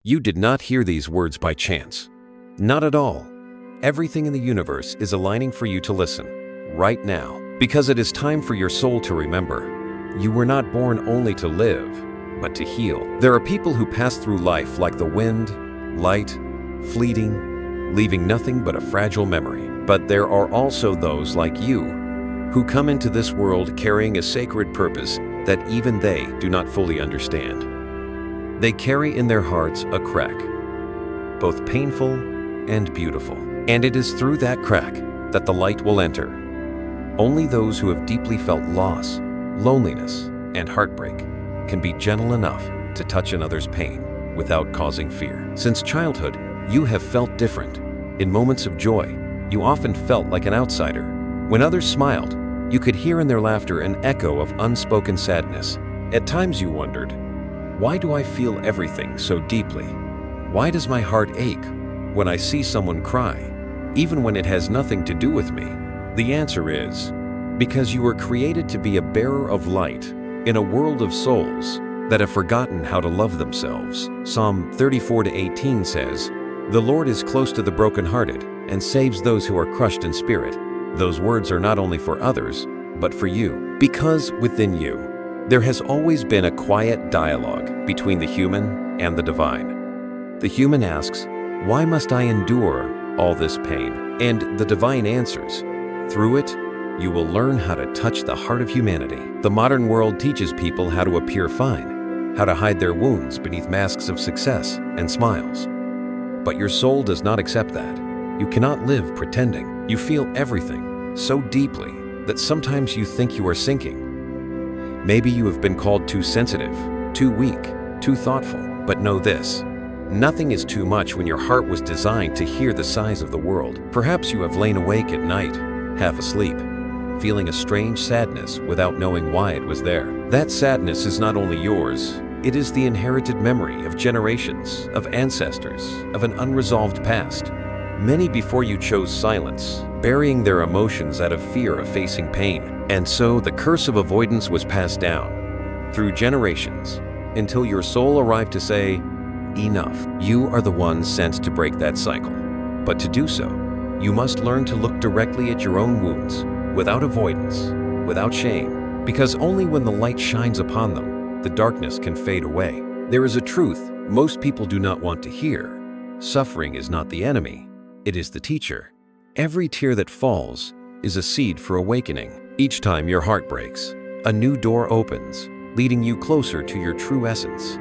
You did not hear these words by chance. Not at all. Everything in the universe is aligning for you to listen, right now, because it is time for your soul to remember. You were not born only to live, but to heal. There are people who pass through life like the wind, light, fleeting, leaving nothing but a fragile memory. But there are also those like you, who come into this world carrying a sacred purpose that even they do not fully understand. They carry in their hearts a crack, both painful and beautiful. And it is through that crack that the light will enter. Only those who have deeply felt loss, loneliness, and heartbreak can be gentle enough to touch another's pain without causing fear. Since childhood, you have felt different. In moments of joy, you often felt like an outsider. When others smiled, you could hear in their laughter an echo of unspoken sadness. At times you wondered, why do I feel everything so deeply? Why does my heart ache when I see someone cry, even when it has nothing to do with me? The answer is, because you were created to be a bearer of light in a world of souls that have forgotten how to love themselves. Psalm 34:18 says, "The Lord is close to the brokenhearted and saves those who are crushed in spirit." Those words are not only for others, but for you. Because within you, there has always been a quiet dialogue between the human and the divine. The human asks, "Why must I endure all this pain?" And the divine answers, "Through it, you will learn how to touch the heart of humanity." The modern world teaches people how to appear fine, how to hide their wounds beneath masks of success and smiles. But your soul does not accept that. You cannot live pretending. You feel everything so deeply that sometimes you think you are sinking. Maybe you have been called too sensitive, too weak, too thoughtful. But know this, nothing is too much when your heart was designed to hear the sighs of the world. Perhaps you have lain awake at night, half asleep, feeling a strange sadness without knowing why it was there. That sadness is not only yours, it is the inherited memory of generations, of ancestors, of an unresolved past. Many before you chose silence, burying their emotions out of fear of facing pain. And so the curse of avoidance was passed down through generations until your soul arrived to say, "Enough." You are the one sent to break that cycle. But to do so, you must learn to look directly at your own wounds, without avoidance, without shame, because only when the light shines upon them, the darkness can fade away. There is a truth most people do not want to hear. Suffering is not the enemy. It is the teacher. Every tear that falls is a seed for awakening. Each time your heart breaks, a new door opens, leading you closer to your true essence.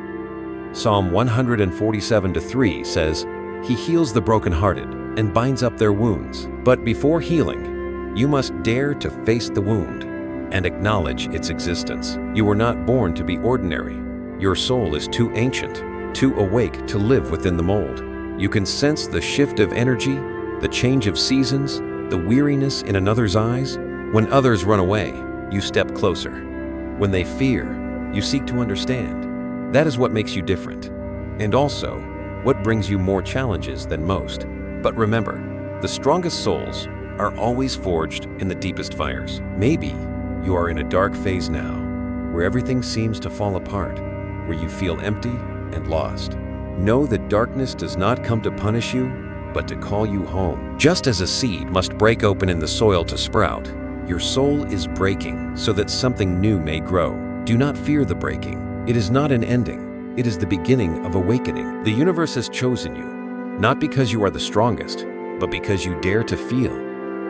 Psalm 147:3 says, "He heals the brokenhearted and binds up their wounds." But before healing, you must dare to face the wound and acknowledge its existence. You were not born to be ordinary. Your soul is too ancient, too awake to live within the mold. You can sense the shift of energy, the change of seasons, the weariness in another's eyes. When others run away, you step closer. When they fear, you seek to understand. That is what makes you different, and also what brings you more challenges than most. But remember, the strongest souls are always forged in the deepest fires. Maybe you are in a dark phase now, where everything seems to fall apart, where you feel empty and lost. Know that darkness does not come to punish you, but to call you home. Just as a seed must break open in the soil to sprout, your soul is breaking so that something new may grow. Do not fear the breaking. It is not an ending. It is the beginning of awakening. The universe has chosen you, not because you are the strongest, but because you dare to feel.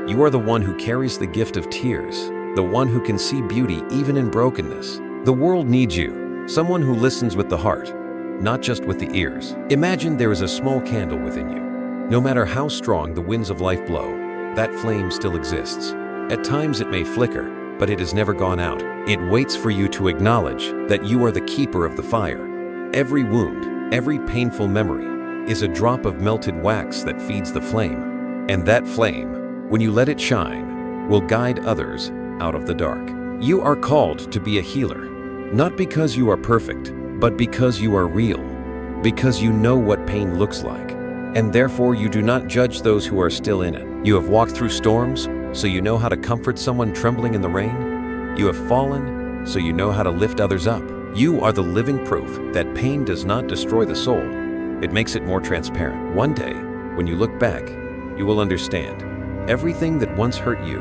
You are the one who carries the gift of tears, the one who can see beauty even in brokenness. The world needs you, someone who listens with the heart, not just with the ears. Imagine there is a small candle within you. No matter how strong the winds of life blow, that flame still exists. At times it may flicker, but it has never gone out. It waits for you to acknowledge that you are the keeper of the fire. Every wound, every painful memory, is a drop of melted wax that feeds the flame. And that flame, when you let it shine, will guide others out of the dark. You are called to be a healer, not because you are perfect, but because you are real, because you know what pain looks like, and therefore you do not judge those who are still in it. You have walked through storms, so you know how to comfort someone trembling in the rain. You have fallen, so you know how to lift others up. You are the living proof that pain does not destroy the soul, It makes it more transparent. One day, when you look back, you will understand. Everything that once hurt you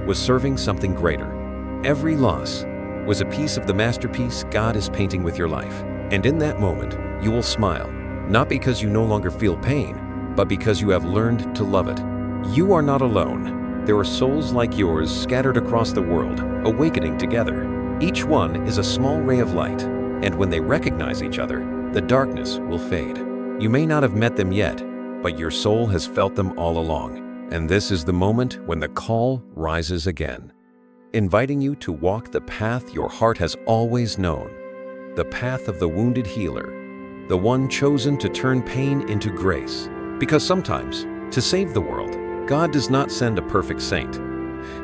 was serving something greater. Every loss was a piece of the masterpiece God is painting with your life. And in that moment, you will smile, not because you no longer feel pain, but because you have learned to love it. You are not alone. There are souls like yours scattered across the world, awakening together. Each one is a small ray of light, and when they recognize each other, the darkness will fade. You may not have met them yet, but your soul has felt them all along. And this is the moment when the call rises again, inviting you to walk the path your heart has always known, the path of the wounded healer, the one chosen to turn pain into grace. Because sometimes, to save the world, God does not send a perfect saint.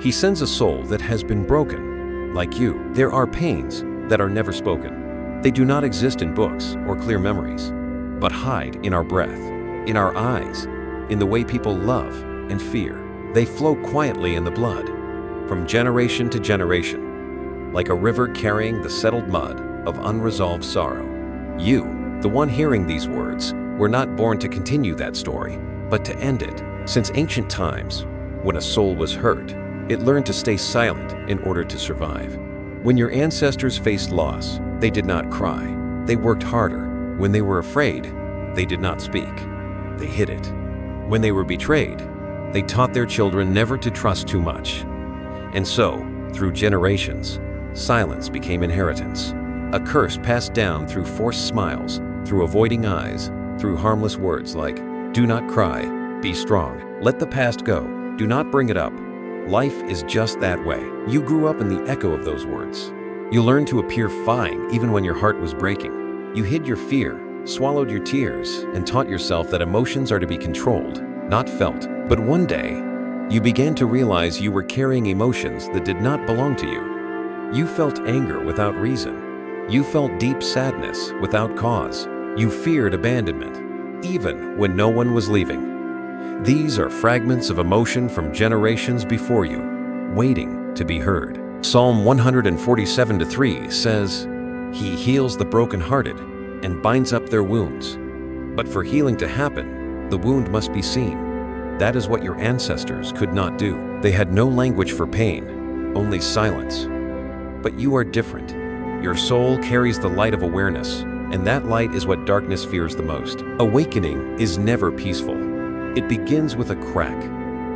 He sends a soul that has been broken, like you. There are pains that are never spoken. They do not exist in books or clear memories, but hide in our breath, in our eyes, in the way people love and fear. They flow quietly in the blood, from generation to generation, like a river carrying the settled mud of unresolved sorrow. You, the one hearing these words, were not born to continue that story, but to end it. Since ancient times, when a soul was hurt, it learned to stay silent in order to survive. When your ancestors faced loss, they did not cry. They worked harder. When they were afraid, they did not speak. They hid it. When they were betrayed, they taught their children never to trust too much. And so, through generations, silence became inheritance. A curse passed down through forced smiles, through avoiding eyes, through harmless words like, "Do not cry, be strong, let the past go, do not bring it up." Life is just that way. You grew up in the echo of those words. You learned to appear fine even when your heart was breaking. You hid your fear, swallowed your tears, and taught yourself that emotions are to be controlled, not felt. But one day, you began to realize you were carrying emotions that did not belong to you. You felt anger without reason. You felt deep sadness without cause. You feared abandonment, even when no one was leaving. These are fragments of emotion from generations before you, waiting to be heard. Psalm 147:3 says, "He heals the brokenhearted and binds up their wounds." But for healing to happen, the wound must be seen. That is what your ancestors could not do. They had no language for pain, only silence. But you are different. Your soul carries the light of awareness, and that light is what darkness fears the most. Awakening is never peaceful. It begins with a crack.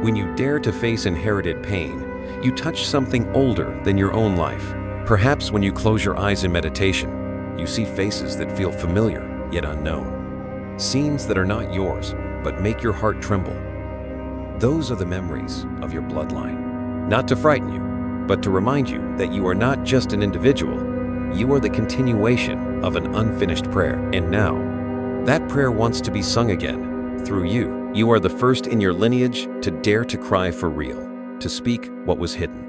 When you dare to face inherited pain, you touch something older than your own life. Perhaps when you close your eyes in meditation, you see faces that feel familiar yet unknown. Scenes that are not yours, but make your heart tremble. Those are the memories of your bloodline. Not to frighten you, but to remind you that you are not just an individual. You are the continuation of an unfinished prayer. And now, that prayer wants to be sung again through you. You are the first in your lineage to dare to cry for real, to speak what was hidden.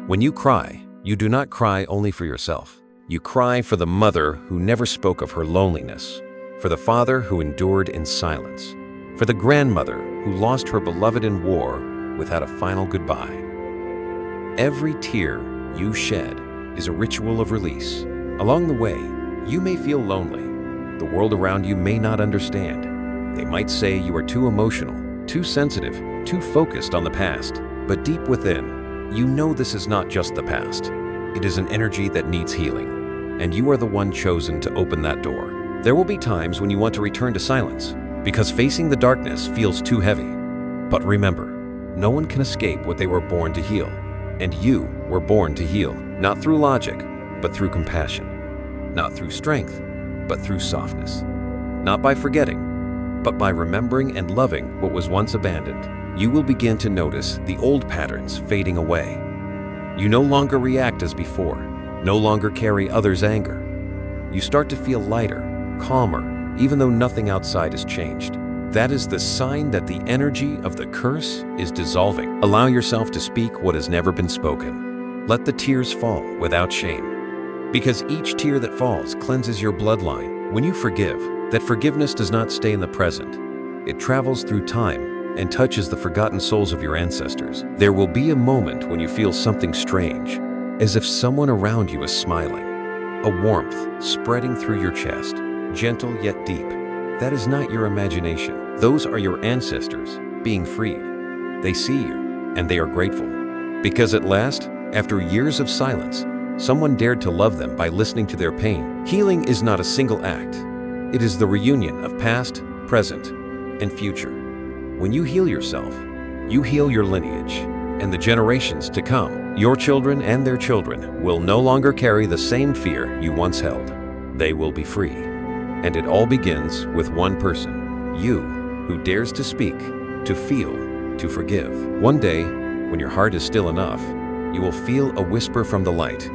When you cry, you do not cry only for yourself. You cry for the mother who never spoke of her loneliness, for the father who endured in silence, for the grandmother who lost her beloved in war without a final goodbye. Every tear you shed is a ritual of release. Along the way, you may feel lonely. The world around you may not understand. They might say you are too emotional, too sensitive, too focused on the past. But deep within, you know this is not just the past. It is an energy that needs healing, and you are the one chosen to open that door. There will be times when you want to return to silence, because facing the darkness feels too heavy. But remember, no one can escape what they were born to heal. And you were born to heal, not through logic, but through compassion. Not through strength, but through softness. Not by forgetting, but by remembering and loving what was once abandoned. You will begin to notice the old patterns fading away. You no longer react as before, no longer carry others' anger. You start to feel lighter, calmer, even though nothing outside has changed. That is the sign that the energy of the curse is dissolving. Allow yourself to speak what has never been spoken. Let the tears fall without shame, because each tear that falls cleanses your bloodline. When you forgive, that forgiveness does not stay in the present. It travels through time and touches the forgotten souls of your ancestors. There will be a moment when you feel something strange, as if someone around you is smiling. A warmth spreading through your chest, gentle yet deep, That is not your imagination. Those are your ancestors being freed. They see you, and they are grateful. Because at last, after years of silence, someone dared to love them by listening to their pain. Healing is not a single act. It is the reunion of past, present, and future. When you heal yourself, you heal your lineage, and the generations to come. Your children and their children will no longer carry the same fear you once held. They will be free. And it all begins with one person, you, who dares to speak, to feel, to forgive. One day, when your heart is still enough, you will feel a whisper from the light.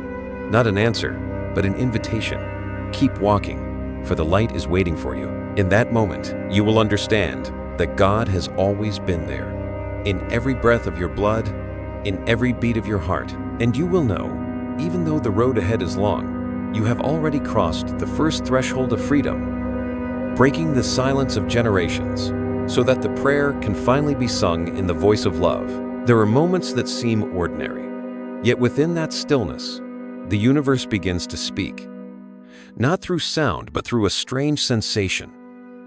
Not an answer, but an invitation. Keep walking, for the light is waiting for you. In that moment, you will understand that God has always been there, in every breath of your blood, in every beat of your heart. And you will know, even though the road ahead is long, you have already crossed the first threshold of freedom, breaking the silence of generations, so that the prayer can finally be sung in the voice of love. There are moments that seem ordinary, yet within that stillness, the universe begins to speak. Not through sound, but through a strange sensation,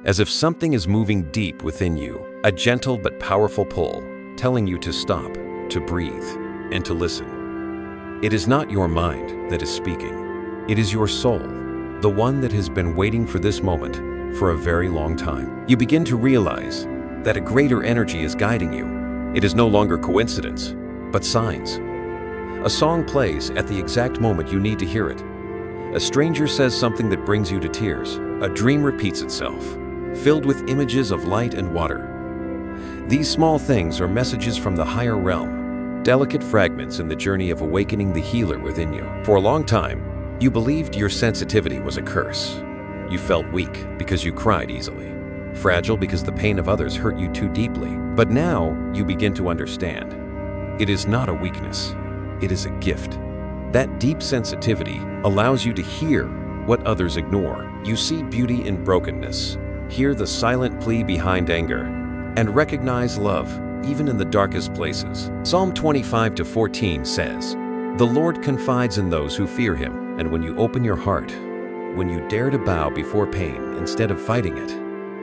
as if something is moving deep within you, a gentle but powerful pull, telling you to stop, to breathe, and to listen. It is not your mind that is speaking. It is your soul, the one that has been waiting for this moment for a very long time. You begin to realize that a greater energy is guiding you. It is no longer coincidence, but signs. A song plays at the exact moment you need to hear it. A stranger says something that brings you to tears. A dream repeats itself, filled with images of light and water. These small things are messages from the higher realm, delicate fragments in the journey of awakening the healer within you. For a long time, you believed your sensitivity was a curse. You felt weak because you cried easily, fragile because the pain of others hurt you too deeply. But now you begin to understand. It is not a weakness, it is a gift. That deep sensitivity allows you to hear what others ignore. You see beauty in brokenness, hear the silent plea behind anger, and recognize love even in the darkest places. Psalm 25:14 says, "The Lord confides in those who fear him," and when you open your heart, when you dare to bow before pain instead of fighting it,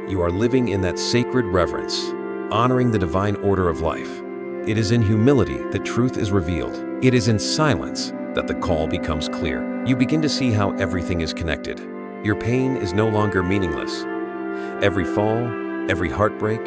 you are living in that sacred reverence, honoring the divine order of life. It is in humility that truth is revealed. It is in silence that the call becomes clear. You begin to see how everything is connected. Your pain is no longer meaningless. Every fall, every heartbreak,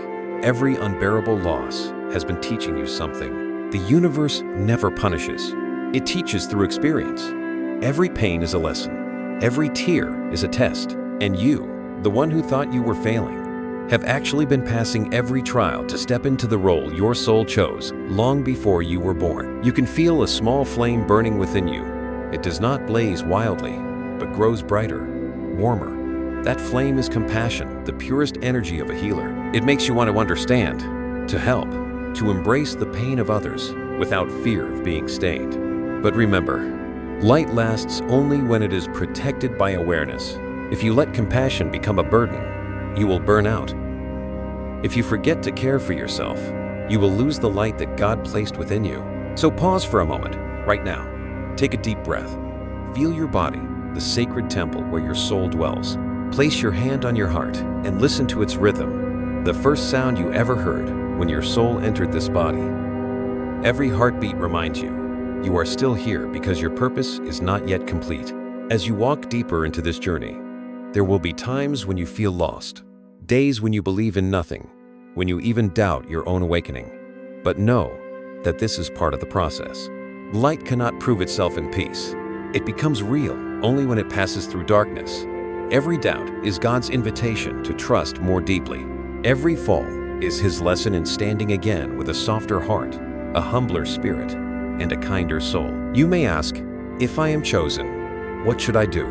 every unbearable loss has been teaching you something. The universe never punishes. It teaches through experience. Every pain is a lesson. Every tear is a test. And you, the one who thought you were failing, have actually been passing every trial to step into the role your soul chose long before you were born. You can feel a small flame burning within you. It does not blaze wildly, but grows brighter, warmer. That flame is compassion, the purest energy of a healer. It makes you want to understand, to help, to embrace the pain of others without fear of being stained. But remember, light lasts only when it is protected by awareness. If you let compassion become a burden, you will burn out. If you forget to care for yourself, you will lose the light that God placed within you. So pause for a moment, right now. Take a deep breath. Feel your body, the sacred temple where your soul dwells. Place your hand on your heart and listen to its rhythm, the first sound you ever heard when your soul entered this body. Every heartbeat reminds you, you are still here because your purpose is not yet complete. As you walk deeper into this journey, there will be times when you feel lost, days when you believe in nothing, when you even doubt your own awakening. But know that this is part of the process. Light cannot prove itself in peace. It becomes real only when it passes through darkness. Every doubt is God's invitation to trust more deeply. Every fall is His lesson in standing again with a softer heart, a humbler spirit, and a kinder soul. You may ask, if I am chosen, what should I do?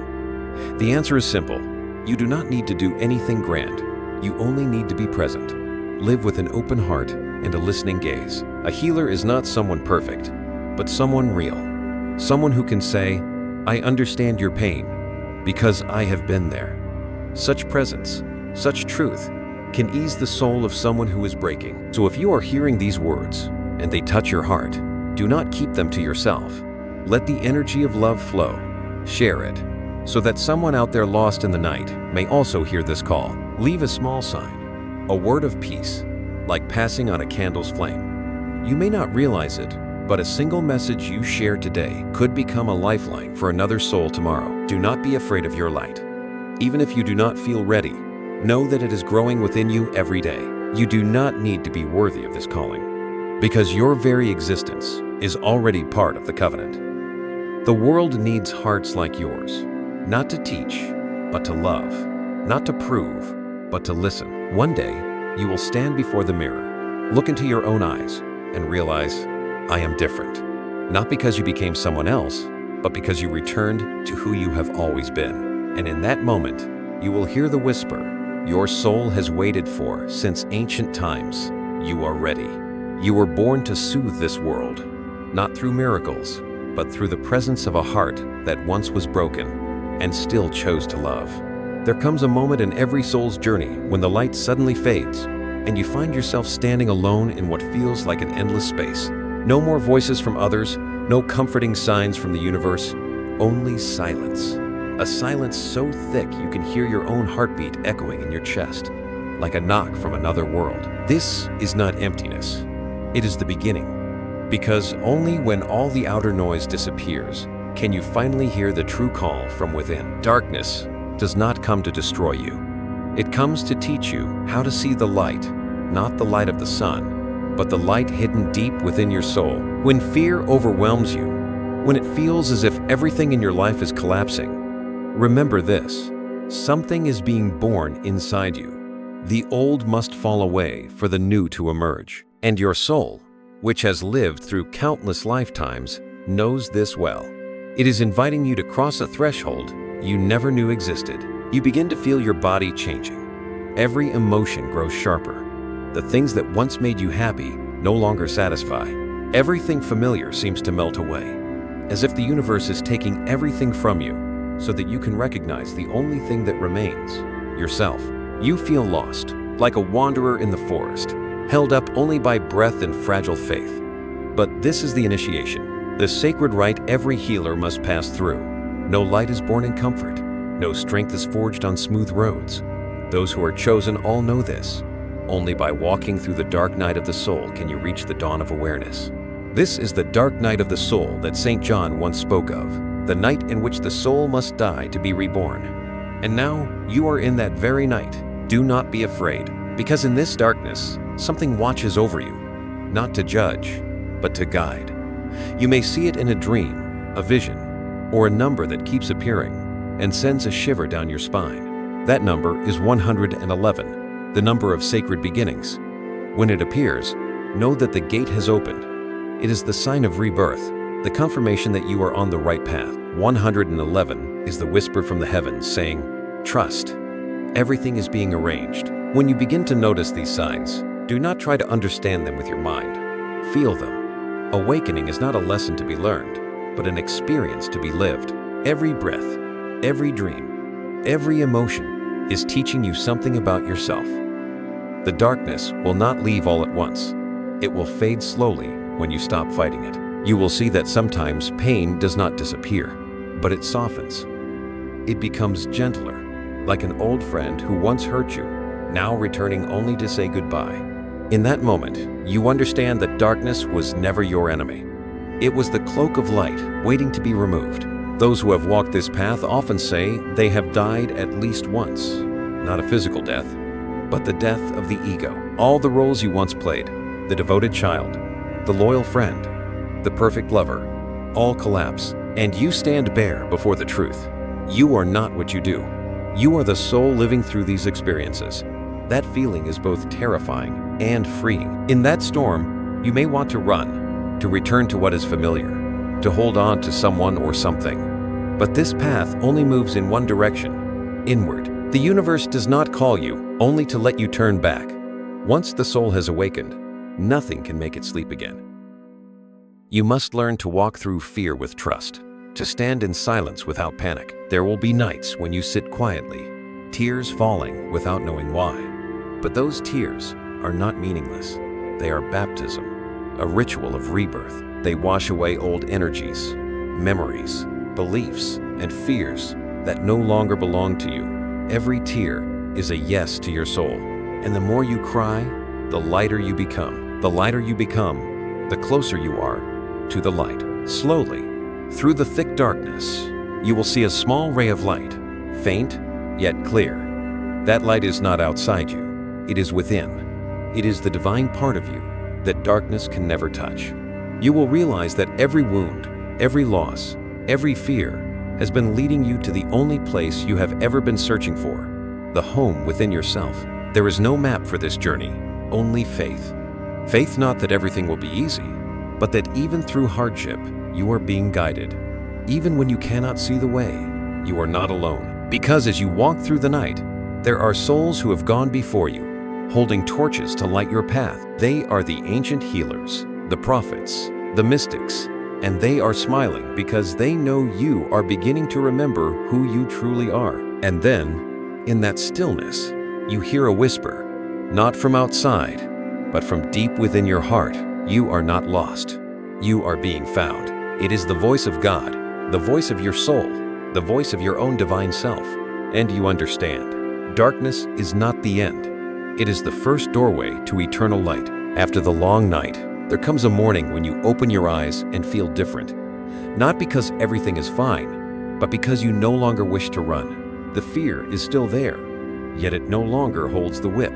The answer is simple. You do not need to do anything grand. You only need to be present. Live with an open heart and a listening gaze. A healer is not someone perfect, but someone real. Someone who can say, I understand your pain because I have been there. Such presence, such truth, can ease the soul of someone who is breaking. So if you are hearing these words and they touch your heart, do not keep them to yourself. Let the energy of love flow. Share it, so that someone out there lost in the night may also hear this call. Leave a small sign, a word of peace, like passing on a candle's flame. You may not realize it, but a single message you share today could become a lifeline for another soul tomorrow. Do not be afraid of your light. Even if you do not feel ready, know that it is growing within you every day. You do not need to be worthy of this calling, because your very existence is already part of the covenant. The world needs hearts like yours, not to teach, but to love, not to prove, but to listen. One day, you will stand before the mirror, look into your own eyes, and realize, I am different. Not because you became someone else, but because you returned to who you have always been. And in that moment, you will hear the whisper your soul has waited for since ancient times. You are ready. You were born to soothe this world, not through miracles, but through the presence of a heart that once was broken and still chose to love. There comes a moment in every soul's journey when the light suddenly fades, and you find yourself standing alone in what feels like an endless space. No more voices from others, no comforting signs from the universe, only silence. A silence so thick you can hear your own heartbeat echoing in your chest, like a knock from another world. This is not emptiness. It is the beginning, because only when all the outer noise disappears can you finally hear the true call from within. Darkness does not come to destroy you. It comes to teach you how to see the light, not the light of the sun, but the light hidden deep within your soul. When fear overwhelms you, when it feels as if everything in your life is collapsing, remember this: something is being born inside you. The old must fall away for the new to emerge. And your soul, which has lived through countless lifetimes, knows this well. It is inviting you to cross a threshold you never knew existed. You begin to feel your body changing. Every emotion grows sharper. The things that once made you happy no longer satisfy. Everything familiar seems to melt away, as if the universe is taking everything from you so that you can recognize the only thing that remains, yourself. You feel lost, like a wanderer in the forest, held up only by breath and fragile faith. But this is the initiation, the sacred rite every healer must pass through. No light is born in comfort. No strength is forged on smooth roads. Those who are chosen all know this. Only by walking through the dark night of the soul can you reach the dawn of awareness. This is the dark night of the soul that St. John once spoke of, the night in which the soul must die to be reborn. And now you are in that very night. Do not be afraid, because in this darkness, something watches over you, not to judge, but to guide. You may see it in a dream, a vision, or a number that keeps appearing and sends a shiver down your spine. That number is 111, the number of sacred beginnings. When it appears, know that the gate has opened. It is the sign of rebirth, the confirmation that you are on the right path. 111 is the whisper from the heavens saying, trust. Everything is being arranged. When you begin to notice these signs, do not try to understand them with your mind. Feel them. Awakening is not a lesson to be learned, but an experience to be lived. Every breath, every dream, every emotion is teaching you something about yourself. The darkness will not leave all at once. It will fade slowly when you stop fighting it. You will see that sometimes pain does not disappear, but it softens. It becomes gentler, like an old friend who once hurt you, now returning only to say goodbye. In that moment, you understand that darkness was never your enemy. It was the cloak of light waiting to be removed. Those who have walked this path often say they have died at least once. Not a physical death, but the death of the ego. All the roles you once played, the devoted child, the loyal friend, the perfect lover, all collapse, and you stand bare before the truth. You are not what you do. You are the soul living through these experiences. That feeling is both terrifying and freeing. In that storm, you may want to run, to return to what is familiar, to hold on to someone or something. But this path only moves in one direction, inward. The universe does not call you only to let you turn back. Once the soul has awakened, nothing can make it sleep again. You must learn to walk through fear with trust, to stand in silence without panic. There will be nights when you sit quietly, tears falling without knowing why. But those tears are not meaningless. They are baptism, a ritual of rebirth. They wash away old energies, memories, beliefs, and fears that no longer belong to you. Every tear is a yes to your soul. And the more you cry, the lighter you become. The lighter you become, the closer you are to the light. Slowly, through the thick darkness, you will see a small ray of light, faint yet clear. That light is not outside you, it is within. It is the divine part of you that darkness can never touch. You will realize that every wound, every loss, every fear has been leading you to the only place you have ever been searching for, the home within yourself. There is no map for this journey, only faith. Faith not that everything will be easy, but that even through hardship, you are being guided. Even when you cannot see the way, you are not alone. Because as you walk through the night, there are souls who have gone before you, holding torches to light your path. They are the ancient healers, the prophets, the mystics, and they are smiling because they know you are beginning to remember who you truly are. And then, in that stillness, you hear a whisper, not from outside, but from deep within your heart. You are not lost. You are being found. It is the voice of God, the voice of your soul, the voice of your own divine self. And you understand, darkness is not the end. It is the first doorway to eternal light. After the long night, there comes a morning when you open your eyes and feel different. Not because everything is fine, but because you no longer wish to run. The fear is still there, yet it no longer holds the whip.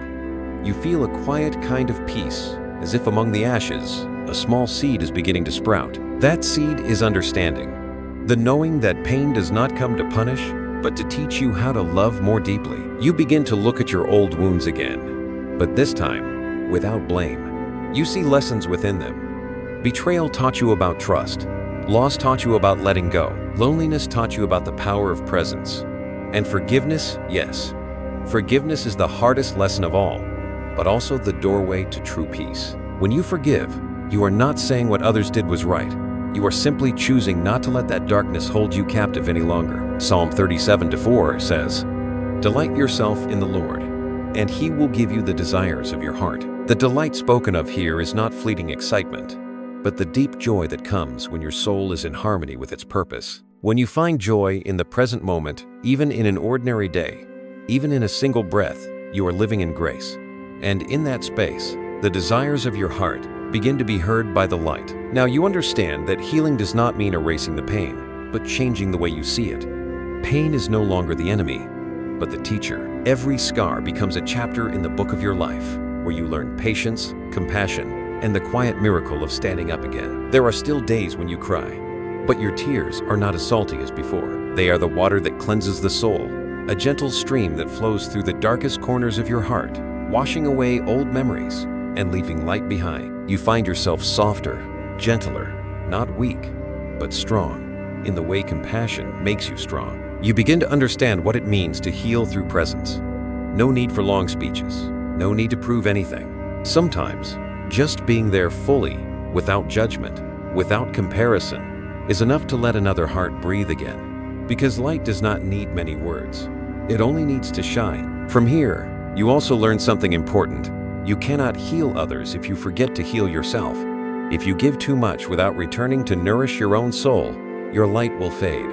You feel a quiet kind of peace, as if among the ashes, a small seed is beginning to sprout. That seed is understanding. The knowing that pain does not come to punish, but to teach you how to love more deeply. You begin to look at your old wounds again, but this time, without blame. You see lessons within them. Betrayal taught you about trust. Loss taught you about letting go. Loneliness taught you about the power of presence. And forgiveness, yes. Forgiveness is the hardest lesson of all, but also the doorway to true peace. When you forgive, you are not saying what others did was right. You are simply choosing not to let that darkness hold you captive any longer. Psalm 37:4 says, "Delight yourself in the Lord, and He will give you the desires of your heart." The delight spoken of here is not fleeting excitement, but the deep joy that comes when your soul is in harmony with its purpose. When you find joy in the present moment, even in an ordinary day, even in a single breath, you are living in grace. And in that space, the desires of your heart begin to be heard by the light. Now you understand that healing does not mean erasing the pain, but changing the way you see it. Pain is no longer the enemy, but the teacher. Every scar becomes a chapter in the book of your life, where you learn patience, compassion, and the quiet miracle of standing up again. There are still days when you cry, but your tears are not as salty as before. They are the water that cleanses the soul, a gentle stream that flows through the darkest corners of your heart, washing away old memories and leaving light behind. You find yourself softer, gentler, not weak, but strong, in the way compassion makes you strong. You begin to understand what it means to heal through presence. No need for long speeches, no need to prove anything. Sometimes, just being there fully, without judgment, without comparison, is enough to let another heart breathe again. Because light does not need many words. It only needs to shine. From here, you also learn something important. You cannot heal others if you forget to heal yourself. If you give too much without returning to nourish your own soul, your light will fade.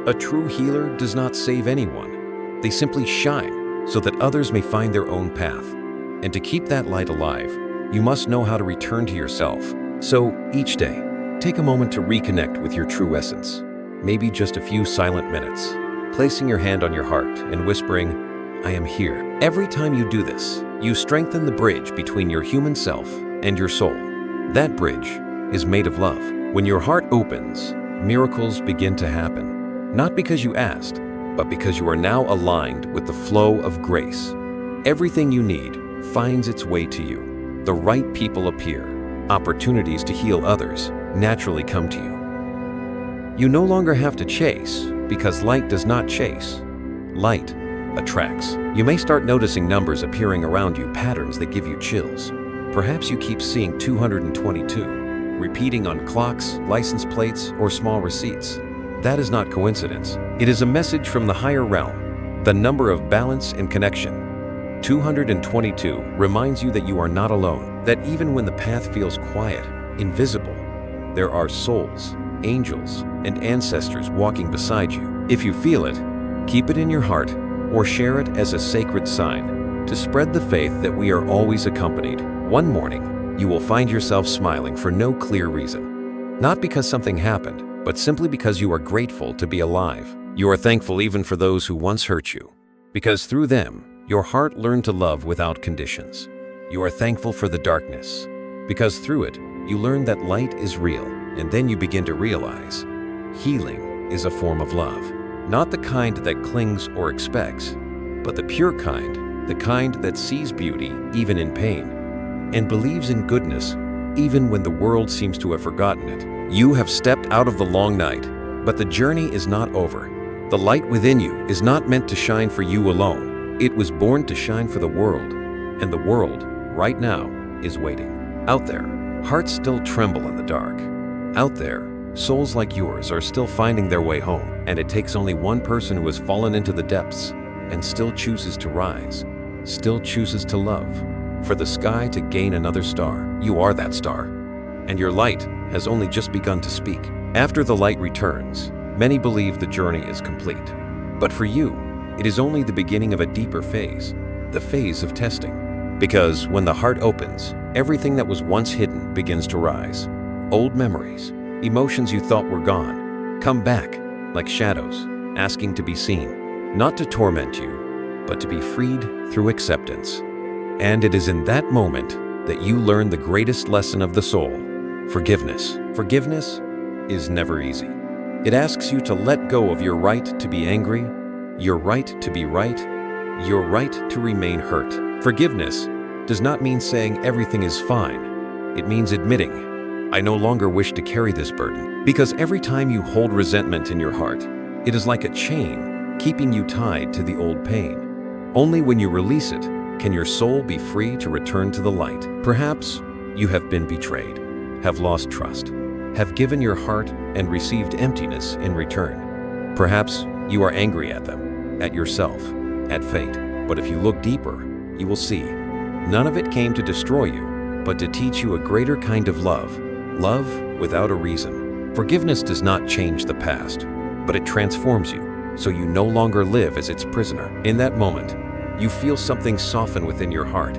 A true healer does not save anyone. They simply shine so that others may find their own path. And to keep that light alive, you must know how to return to yourself. So each day, take a moment to reconnect with your true essence. Maybe just a few silent minutes, placing your hand on your heart and whispering, "I am here." Every time you do this, you strengthen the bridge between your human self and your soul. That bridge is made of love. When your heart opens, miracles begin to happen. Not because you asked, but because you are now aligned with the flow of grace. Everything you need finds its way to you. The right people appear. Opportunities to heal others naturally come to you. You no longer have to chase, because light does not chase. Light attracts. You may start noticing numbers appearing around you, patterns that give you chills. Perhaps you keep seeing 222, repeating on clocks, license plates, or small receipts. That is not coincidence. It is a message from the higher realm, the number of balance and connection. 222 reminds you that you are not alone, that even when the path feels quiet, invisible, there are souls, angels, and ancestors walking beside you. If you feel it, keep it in your heart or share it as a sacred sign to spread the faith that we are always accompanied. One morning, you will find yourself smiling for no clear reason. Not because something happened, but simply because you are grateful to be alive. You are thankful even for those who once hurt you, because through them, your heart learned to love without conditions. You are thankful for the darkness, because through it, you learn that light is real, and then you begin to realize healing is a form of love. Not the kind that clings or expects, but the pure kind, the kind that sees beauty even in pain, and believes in goodness even when the world seems to have forgotten it. You have stepped out of the long night, but the journey is not over. The light within you is not meant to shine for you alone. It was born to shine for the world, and the world, right now, is waiting. Out there, hearts still tremble in the dark. Out there, souls like yours are still finding their way home, and it takes only one person who has fallen into the depths and still chooses to rise, still chooses to love, for the sky to gain another star. You are that star, and your light has only just begun to speak. After the light returns, many believe the journey is complete. But for you, it is only the beginning of a deeper phase, the phase of testing. Because when the heart opens, everything that was once hidden begins to rise. Old memories, emotions you thought were gone, come back like shadows, asking to be seen, not to torment you, but to be freed through acceptance. And it is in that moment that you learn the greatest lesson of the soul: forgiveness. Forgiveness is never easy. It asks you to let go of your right to be angry, your right to be right, your right to remain hurt. Forgiveness does not mean saying everything is fine. It means admitting, I no longer wish to carry this burden. Because every time you hold resentment in your heart, it is like a chain keeping you tied to the old pain. Only when you release it can your soul be free to return to the light. Perhaps you have been betrayed, have lost trust, have given your heart and received emptiness in return. Perhaps you are angry at them, at yourself, at fate. But if you look deeper, you will see none of it came to destroy you, but to teach you a greater kind of love. Love without a reason. Forgiveness does not change the past, but it transforms you, so you no longer live as its prisoner. In that moment, you feel something soften within your heart.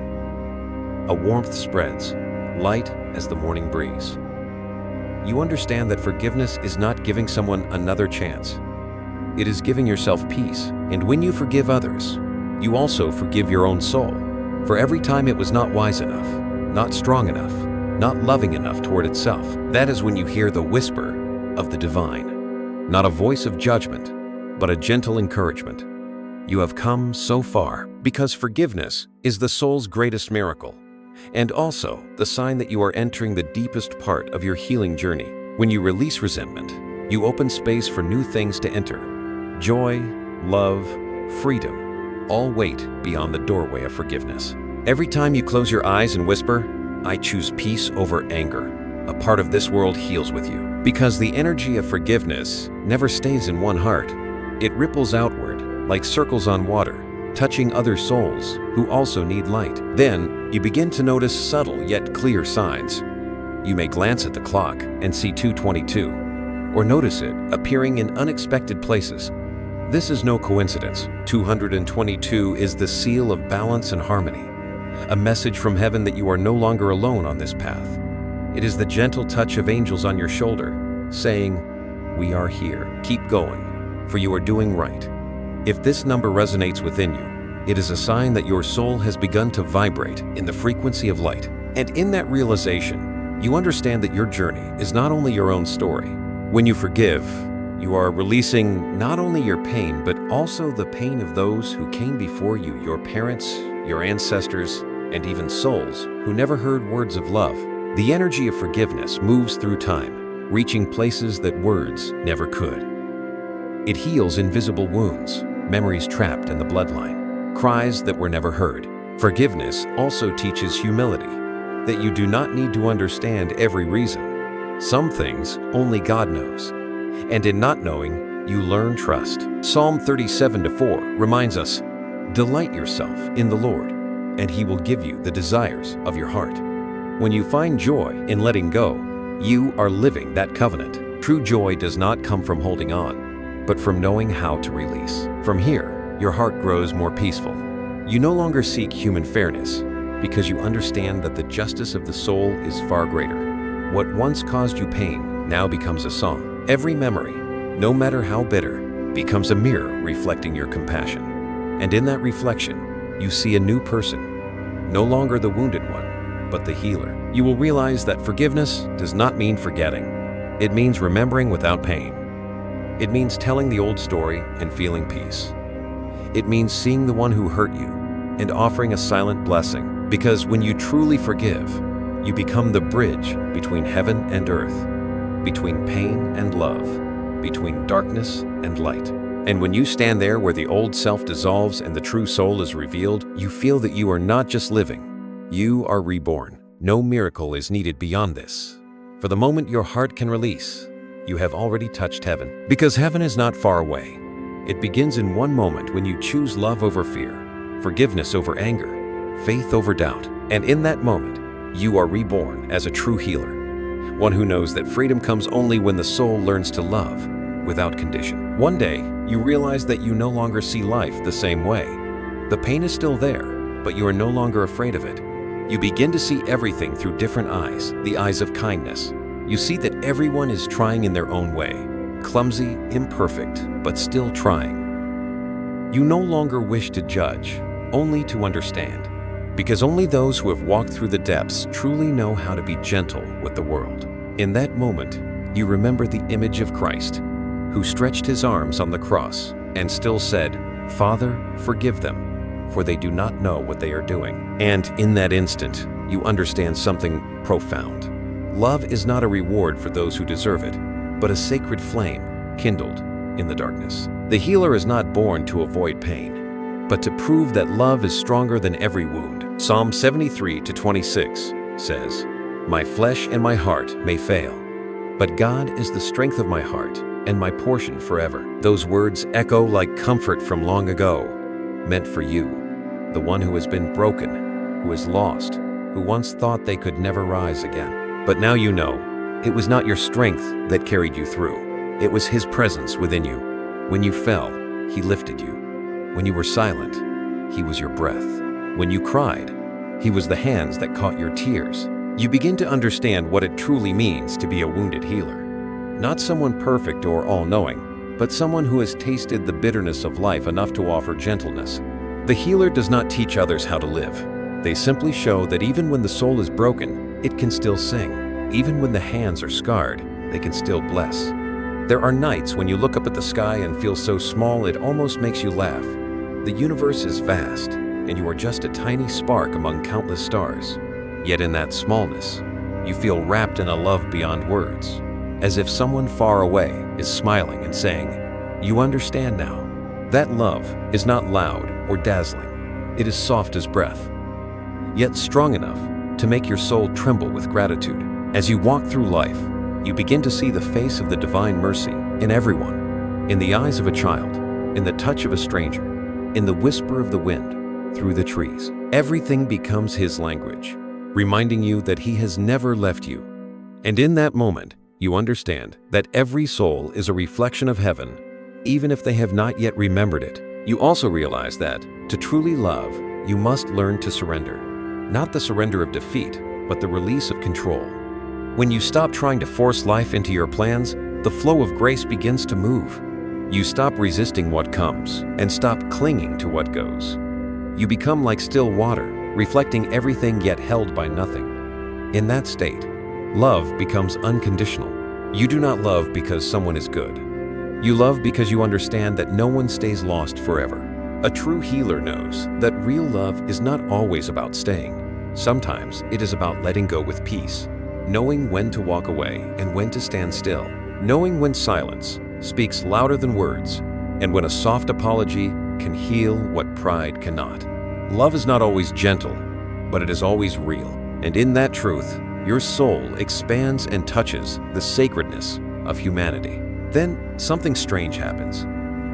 A warmth spreads, light as the morning breeze. You understand that forgiveness is not giving someone another chance. It is giving yourself peace. And when you forgive others, you also forgive your own soul. For every time it was not wise enough, not strong enough, not loving enough toward itself, that is when you hear the whisper of the divine. Not a voice of judgment, but a gentle encouragement. You have come so far, because forgiveness is the soul's greatest miracle, and also the sign that you are entering the deepest part of your healing journey. When you release resentment, you open space for new things to enter. Joy, love, freedom, all wait beyond the doorway of forgiveness. Every time you close your eyes and whisper, I choose peace over anger, a part of this world heals with you. Because the energy of forgiveness never stays in one heart. It ripples outward, like circles on water, touching other souls who also need light. Then, you begin to notice subtle yet clear signs. You may glance at the clock and see 2:22, or notice it appearing in unexpected places. This is no coincidence. 222 is the seal of balance and harmony, a message from heaven that you are no longer alone on this path. It is the gentle touch of angels on your shoulder, saying, we are here. Keep going, for you are doing right. If this number resonates within you, it is a sign that your soul has begun to vibrate in the frequency of light. And in that realization, you understand that your journey is not only your own story. When you forgive, you are releasing not only your pain, but also the pain of those who came before you, your parents, your ancestors, and even souls who never heard words of love. The energy of forgiveness moves through time, reaching places that words never could. It heals invisible wounds, memories trapped in the bloodline, cries that were never heard. Forgiveness also teaches humility, that you do not need to understand every reason. Some things only God knows, and in not knowing, you learn trust. Psalm 37:4 reminds us, delight yourself in the Lord, and He will give you the desires of your heart. When you find joy in letting go, you are living that covenant. True joy does not come from holding on, but from knowing how to release. From here, your heart grows more peaceful. You no longer seek human fairness because you understand that the justice of the soul is far greater. What once caused you pain now becomes a song. Every memory, no matter how bitter, becomes a mirror reflecting your compassion. And in that reflection, you see a new person, no longer the wounded one, but the healer. You will realize that forgiveness does not mean forgetting. It means remembering without pain. It means telling the old story and feeling peace. It means seeing the one who hurt you and offering a silent blessing, because when you truly forgive, you become the bridge between heaven and earth, between pain and love, between darkness and light. And when you stand there where the old self dissolves and the true soul is revealed, you feel that you are not just living, you are reborn. No miracle is needed beyond this. For the moment your heart can release, you have already touched heaven. Because heaven is not far away. It begins in one moment when you choose love over fear, forgiveness over anger, faith over doubt. And in that moment, you are reborn as a true healer, one who knows that freedom comes only when the soul learns to love without condition. One day, you realize that you no longer see life the same way. The pain is still there, but you are no longer afraid of it. You begin to see everything through different eyes, the eyes of kindness. You see that everyone is trying in their own way, clumsy, imperfect, but still trying. You no longer wish to judge, only to understand, because only those who have walked through the depths truly know how to be gentle with the world. In that moment, you remember the image of Christ, who stretched his arms on the cross and still said, "Father, forgive them, for they do not know what they are doing." And in that instant, you understand something profound. Love is not a reward for those who deserve it, but a sacred flame kindled in the darkness. The healer is not born to avoid pain, but to prove that love is stronger than every wound. Psalm 73:26 says, "My flesh and my heart may fail, but God is the strength of my heart and my portion forever." Those words echo like comfort from long ago, meant for you, the one who has been broken, who is lost, who once thought they could never rise again. But now you know, it was not your strength that carried you through. It was his presence within you. When you fell, he lifted you. When you were silent, he was your breath. When you cried, he was the hands that caught your tears. You begin to understand what it truly means to be a wounded healer. Not someone perfect or all-knowing, but someone who has tasted the bitterness of life enough to offer gentleness. The healer does not teach others how to live. They simply show that even when the soul is broken, it can still sing. Even when the hands are scarred, they can still bless. There are nights when you look up at the sky and feel so small it almost makes you laugh. The universe is vast, and you are just a tiny spark among countless stars. Yet in that smallness, you feel wrapped in a love beyond words, as if someone far away is smiling and saying, "You understand now." That love is not loud or dazzling. It is soft as breath, yet strong enough to make your soul tremble with gratitude. As you walk through life, you begin to see the face of the divine mercy in everyone, in the eyes of a child, in the touch of a stranger, in the whisper of the wind through the trees. Everything becomes his language, reminding you that he has never left you. And in that moment, you understand that every soul is a reflection of heaven, even if they have not yet remembered it. You also realize that, to truly love, you must learn to surrender. Not the surrender of defeat, but the release of control. When you stop trying to force life into your plans, the flow of grace begins to move. You stop resisting what comes and stop clinging to what goes. You become like still water, reflecting everything yet held by nothing. In that state, love becomes unconditional. You do not love because someone is good. You love because you understand that no one stays lost forever. A true healer knows that real love is not always about staying. Sometimes it is about letting go with peace, knowing when to walk away and when to stand still, knowing when silence speaks louder than words, and when a soft apology can heal what pride cannot. Love is not always gentle, but it is always real. And in that truth, your soul expands and touches the sacredness of humanity. Then something strange happens.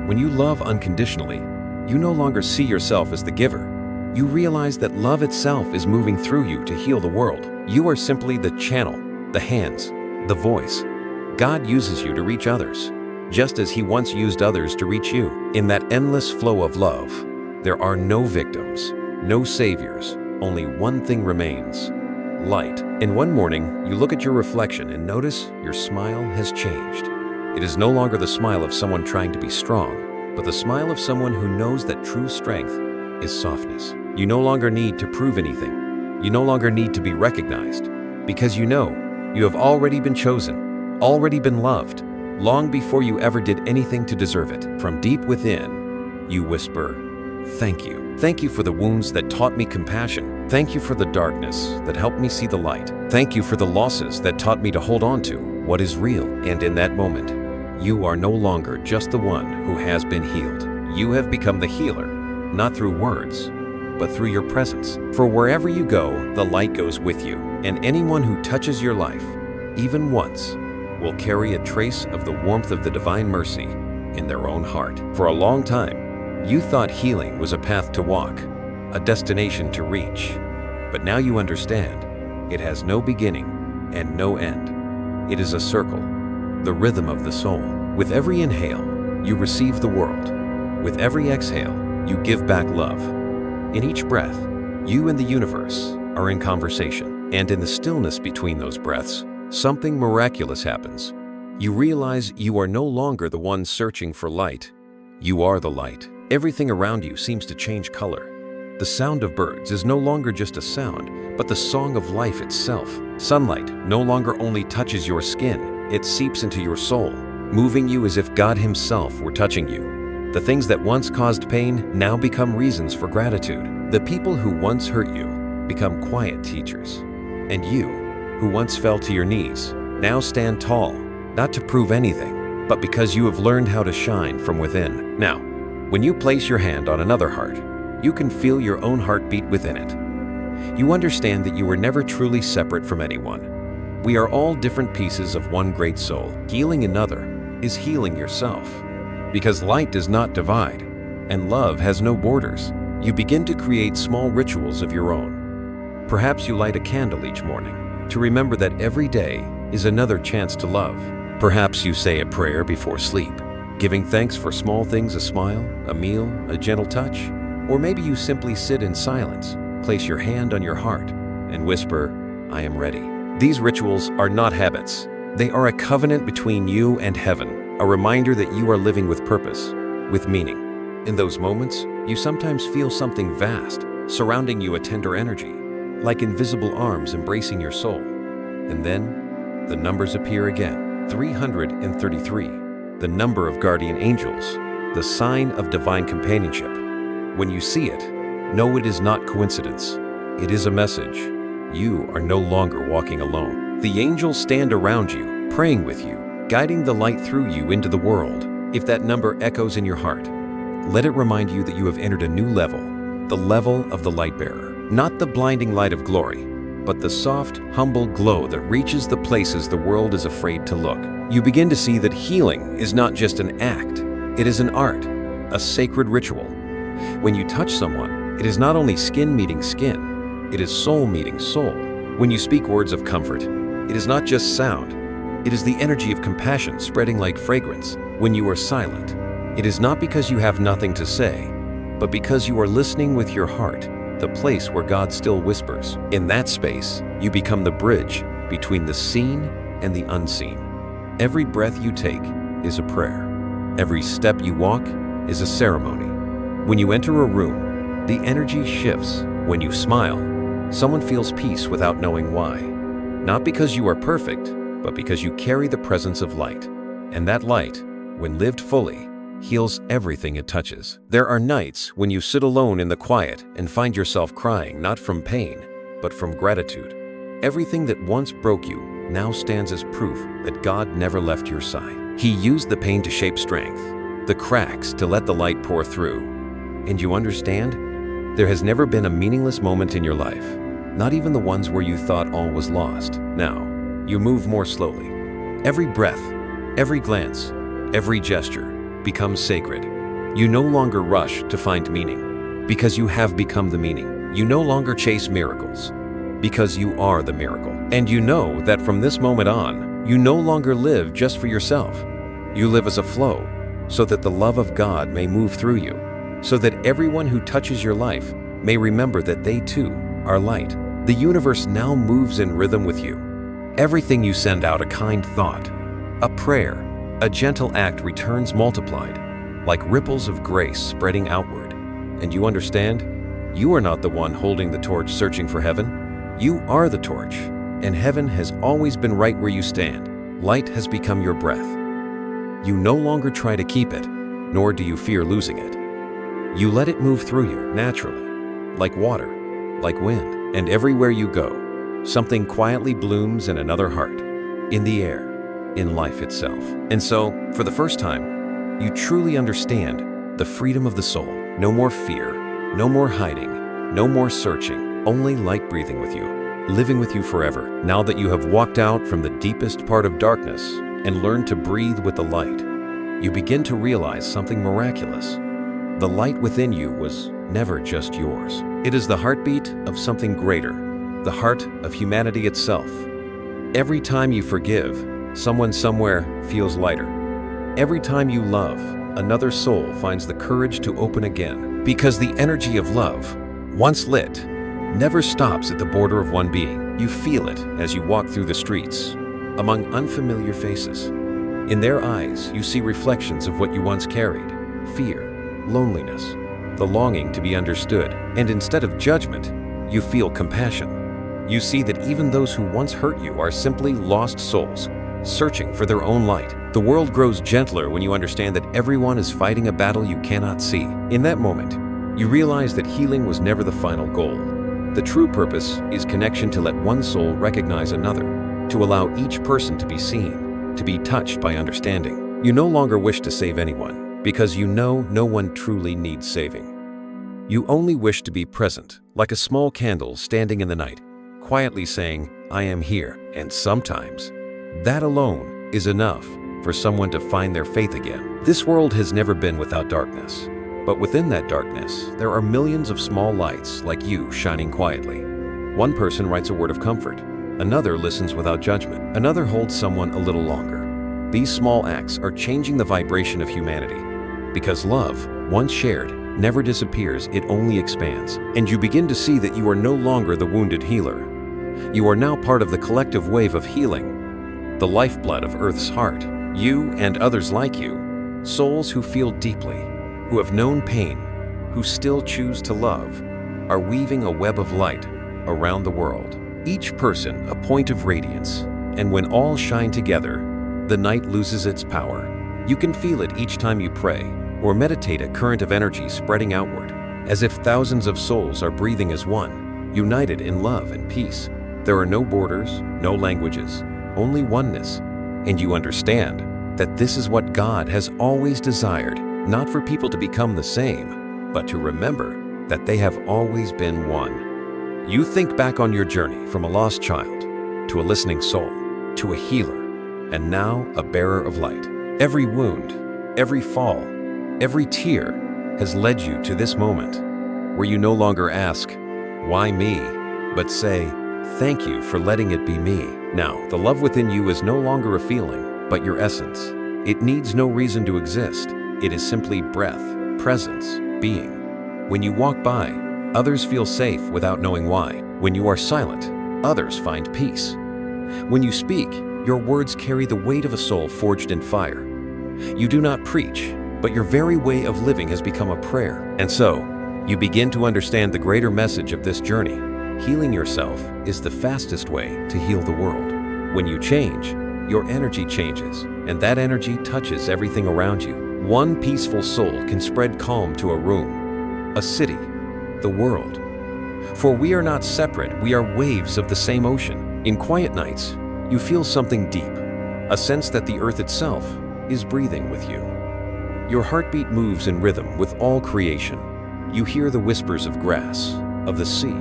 When you love unconditionally, you no longer see yourself as the giver. You realize that love itself is moving through you to heal the world. You are simply the channel, the hands, the voice. God uses you to reach others. just as He once used others to reach you. In that endless flow of love, there are no victims, no saviors, only one thing remains: light. And one morning, you look at your reflection and notice your smile has changed. It is no longer the smile of someone trying to be strong, but the smile of someone who knows that true strength is softness. You no longer need to prove anything. You no longer need to be recognized, because you know you have already been chosen, already been loved, long before you ever did anything to deserve it. From deep within, you whisper, "Thank you. Thank you for the wounds that taught me compassion. Thank you for the darkness that helped me see the light. Thank you for the losses that taught me to hold on to what is real." And in that moment, you are no longer just the one who has been healed. You have become the healer, not through words, but through your presence. For wherever you go, the light goes with you, and anyone who touches your life, even once, will carry a trace of the warmth of the divine mercy in their own heart. For a long time, you thought healing was a path to walk, a destination to reach. But now you understand, it has no beginning and no end. It is a circle, the rhythm of the soul. With every inhale, you receive the world. With every exhale, you give back love. In each breath, you and the universe are in conversation. And in the stillness between those breaths, something miraculous happens. You realize you are no longer the one searching for light. You are the light. Everything around you seems to change color. The sound of birds is no longer just a sound, but the song of life itself. Sunlight no longer only touches your skin, it seeps into your soul, moving you as if God Himself were touching you. The things that once caused pain now become reasons for gratitude. The people who once hurt you become quiet teachers. And you, who once fell to your knees, now stand tall, not to prove anything, but because you have learned how to shine from within. Now, when you place your hand on another heart, you can feel your own heartbeat within it. You understand that you were never truly separate from anyone. We are all different pieces of one great soul. Healing another is healing yourself. Because light does not divide, and love has no borders, you begin to create small rituals of your own. Perhaps you light a candle each morning to remember that every day is another chance to love. Perhaps you say a prayer before sleep, giving thanks for small things: a smile, a meal, a gentle touch. Or maybe you simply sit in silence, place your hand on your heart, and whisper, "I am ready." These rituals are not habits. They are a covenant between you and heaven, a reminder that you are living with purpose, with meaning. In those moments, you sometimes feel something vast, surrounding you, a tender energy, like invisible arms embracing your soul. And then, the numbers appear again. 333, the number of guardian angels, the sign of divine companionship. When you see it, know it is not coincidence. It is a message. You are no longer walking alone. The angels stand around you, praying with you, guiding the light through you into the world. If that number echoes in your heart, let it remind you that you have entered a new level, the level of the light bearer. Not the blinding light of glory, but the soft, humble glow that reaches the places the world is afraid to look. You begin to see that healing is not just an act, it is an art, a sacred ritual. When you touch someone, it is not only skin meeting skin, it is soul meeting soul. When you speak words of comfort, it is not just sound, it is the energy of compassion spreading like fragrance. When you are silent, it is not because you have nothing to say, but because you are listening with your heart, the place where God still whispers. In that space, you become the bridge between the seen and the unseen. Every breath you take is a prayer. Every step you walk is a ceremony. When you enter a room, the energy shifts. When you smile, someone feels peace without knowing why. Not because you are perfect, but because you carry the presence of light. And that light, when lived fully, heals everything it touches. There are nights when you sit alone in the quiet and find yourself crying, not from pain, but from gratitude. Everything that once broke you now stands as proof that God never left your side. He used the pain to shape strength, the cracks to let the light pour through. And you understand? There has never been a meaningless moment in your life, not even the ones where you thought all was lost. Now, you move more slowly. Every breath, every glance, every gesture becomes sacred. You no longer rush to find meaning, because you have become the meaning. You no longer chase miracles, because you are the miracle. And you know that from this moment on, you no longer live just for yourself. You live as a flow, so that the love of God may move through you, so that everyone who touches your life may remember that they too are light. The universe now moves in rhythm with you. Everything you send out, a kind thought, a prayer, a gentle act, returns multiplied, like ripples of grace spreading outward. And you understand? You are not the one holding the torch searching for heaven. You are the torch, and heaven has always been right where you stand. Light has become your breath. You no longer try to keep it, nor do you fear losing it. You let it move through you naturally, like water, like wind, and everywhere you go, something quietly blooms in another heart, in the air, in life itself. And so, for the first time, you truly understand the freedom of the soul. No more fear, no more hiding, no more searching, only light breathing with you, living with you forever. Now that you have walked out from the deepest part of darkness and learned to breathe with the light, you begin to realize something miraculous. The light within you was never just yours. It is the heartbeat of something greater, the heart of humanity itself. Every time you forgive, someone somewhere feels lighter. Every time you love, another soul finds the courage to open again. Because the energy of love, once lit, never stops at the border of one being. You feel it as you walk through the streets, among unfamiliar faces. In their eyes, you see reflections of what you once carried: fear, loneliness, the longing to be understood. And instead of judgment, you feel compassion. You see that even those who once hurt you are simply lost souls, searching for their own light. The world grows gentler when you understand that everyone is fighting a battle you cannot see. In that moment, you realize that healing was never the final goal. The true purpose is connection, to let one soul recognize another, to allow each person to be seen, to be touched by understanding. You no longer wish to save anyone, because you know no one truly needs saving. You only wish to be present, like a small candle standing in the night, quietly saying, "I am here." And sometimes, that alone is enough for someone to find their faith again. This world has never been without darkness, but within that darkness, there are millions of small lights like you shining quietly. One person writes a word of comfort. Another listens without judgment. Another holds someone a little longer. These small acts are changing the vibration of humanity. Because love, once shared, never disappears, it only expands. And you begin to see that you are no longer the wounded healer. You are now part of the collective wave of healing, the lifeblood of Earth's heart. You and others like you, souls who feel deeply, who have known pain, who still choose to love, are weaving a web of light around the world. Each person a point of radiance, and when all shine together, the night loses its power. You can feel it each time you pray or meditate, a current of energy spreading outward, as if thousands of souls are breathing as one, united in love and peace. There are no borders, no languages, only oneness. And you understand that this is what God has always desired, not for people to become the same, but to remember that they have always been one. You think back on your journey from a lost child to a listening soul, to a healer, and now a bearer of light. Every wound, every fall, every tear has led you to this moment where you no longer ask, "Why me?" but say, "Thank you for letting it be me." Now, the love within you is no longer a feeling, but your essence. It needs no reason to exist. It is simply breath, presence, being. When you walk by, others feel safe without knowing why. When you are silent, others find peace. When you speak, your words carry the weight of a soul forged in fire. You do not preach, but your very way of living has become a prayer. And so, you begin to understand the greater message of this journey. Healing yourself is the fastest way to heal the world. When you change, your energy changes, and that energy touches everything around you. One peaceful soul can spread calm to a room, a city, the world. For we are not separate, we are waves of the same ocean. In quiet nights, you feel something deep, a sense that the earth itself is breathing with you. Your heartbeat moves in rhythm with all creation. You hear the whispers of grass, of the sea,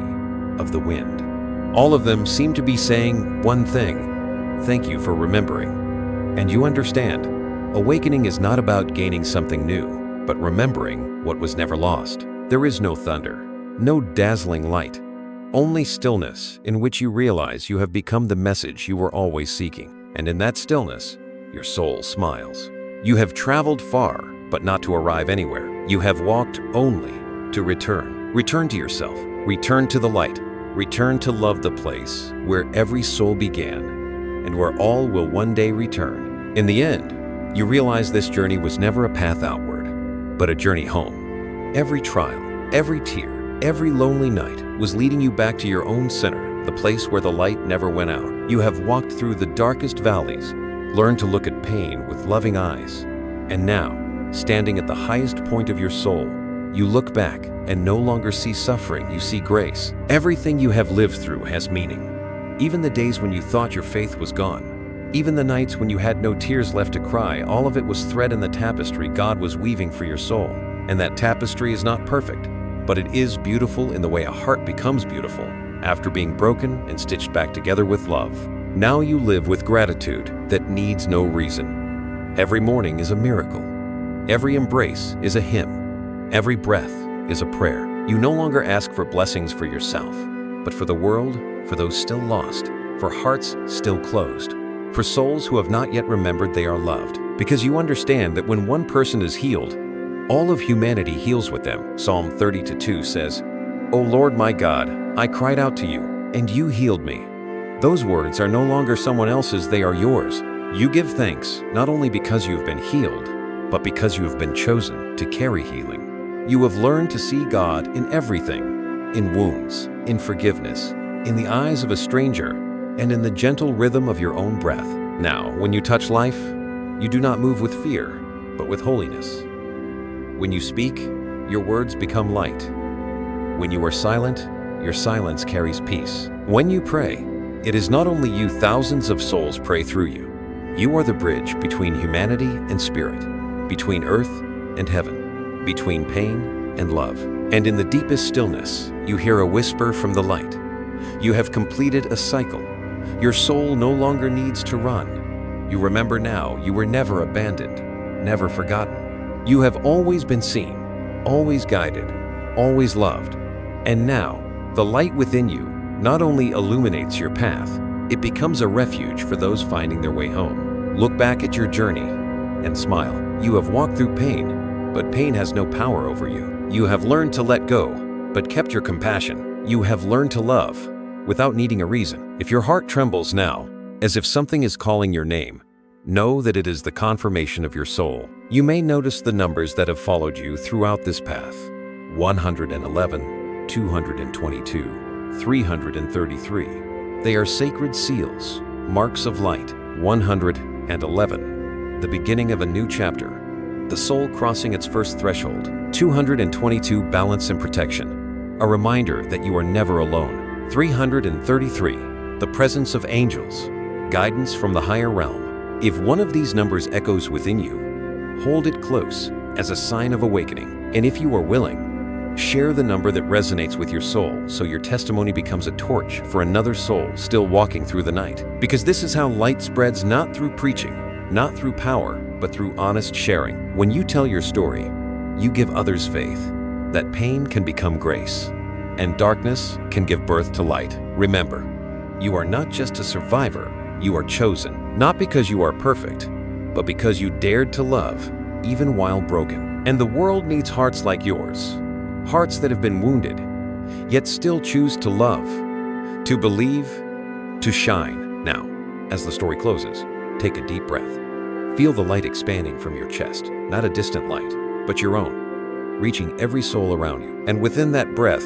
of the wind. All of them seem to be saying one thing: thank you for remembering. And you understand, awakening is not about gaining something new, but remembering what was never lost. There is no thunder, no dazzling light, only stillness in which you realize you have become the message you were always seeking. And in that stillness, your soul smiles. You have traveled far, but not to arrive anywhere. You have walked only to return. Return to yourself. Return to the light. Return to love the place where every soul began and where all will one day return. In the end, you realize this journey was never a path outward, but a journey home. Every trial, every tear, every lonely night was leading you back to your own center, the place where the light never went out. You have walked through the darkest valleys, learned to look at pain with loving eyes, and now, standing at the highest point of your soul, you look back and no longer see suffering, you see grace. Everything you have lived through has meaning. Even the days when you thought your faith was gone, even the nights when you had no tears left to cry, all of it was thread in the tapestry God was weaving for your soul. And that tapestry is not perfect, but it is beautiful in the way a heart becomes beautiful after being broken and stitched back together with love. Now you live with gratitude that needs no reason. Every morning is a miracle. Every embrace is a hymn. Every breath is a prayer. You no longer ask for blessings for yourself, but for the world, for those still lost, for hearts still closed, for souls who have not yet remembered they are loved. Because you understand that when one person is healed, all of humanity heals with them. Psalm 30:2 says, "O Lord my God, I cried out to you, and you healed me." Those words are no longer someone else's, they are yours. You give thanks not only because you have been healed, but because you have been chosen to carry healing. You have learned to see God in everything, in wounds, in forgiveness, in the eyes of a stranger, and in the gentle rhythm of your own breath. Now, when you touch life, you do not move with fear, but with holiness. When you speak, your words become light. When you are silent, your silence carries peace. When you pray, it is not only you, thousands of souls pray through you. You are the bridge between humanity and spirit, between earth and heaven, between pain and love. And in the deepest stillness, you hear a whisper from the light. You have completed a cycle. Your soul no longer needs to run. You remember now you were never abandoned, never forgotten. You have always been seen, always guided, always loved. And now, the light within you not only illuminates your path, it becomes a refuge for those finding their way home. Look back at your journey and smile. You have walked through pain, but pain has no power over you. You have learned to let go, but kept your compassion. You have learned to love without needing a reason. If your heart trembles now, as if something is calling your name, know that it is the confirmation of your soul. You may notice the numbers that have followed you throughout this path: 111, 222, 333. They are sacred seals, marks of light. 111, the beginning of a new chapter, the soul crossing its first threshold. 222, balance and protection, a reminder that you are never alone. 333, the presence of angels, guidance from the higher realm. If one of these numbers echoes within you, hold it close as a sign of awakening. And if you are willing, share the number that resonates with your soul so your testimony becomes a torch for another soul still walking through the night. Because this is how light spreads, not through preaching, not through power, but through honest sharing. When you tell your story, you give others faith that pain can become grace and darkness can give birth to light. Remember, you are not just a survivor, you are chosen, not because you are perfect, but because you dared to love even while broken. And the world needs hearts like yours, hearts that have been wounded, yet still choose to love, to believe, to shine. Now, as the story closes, take a deep breath. Feel the light expanding from your chest, not a distant light, but your own, reaching every soul around you. And within that breath,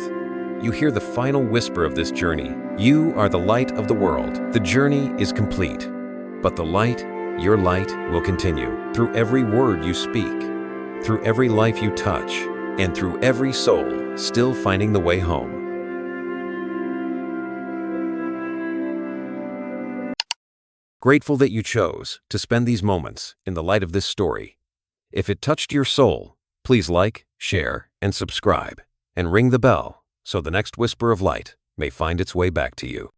you hear the final whisper of this journey. You are the light of the world. The journey is complete, but the light, your light, will continue through every word you speak, through every life you touch, and through every soul still finding the way home. Grateful that you chose to spend these moments in the light of this story. If it touched your soul, please like, share, and subscribe, and ring the bell so the next whisper of light may find its way back to you.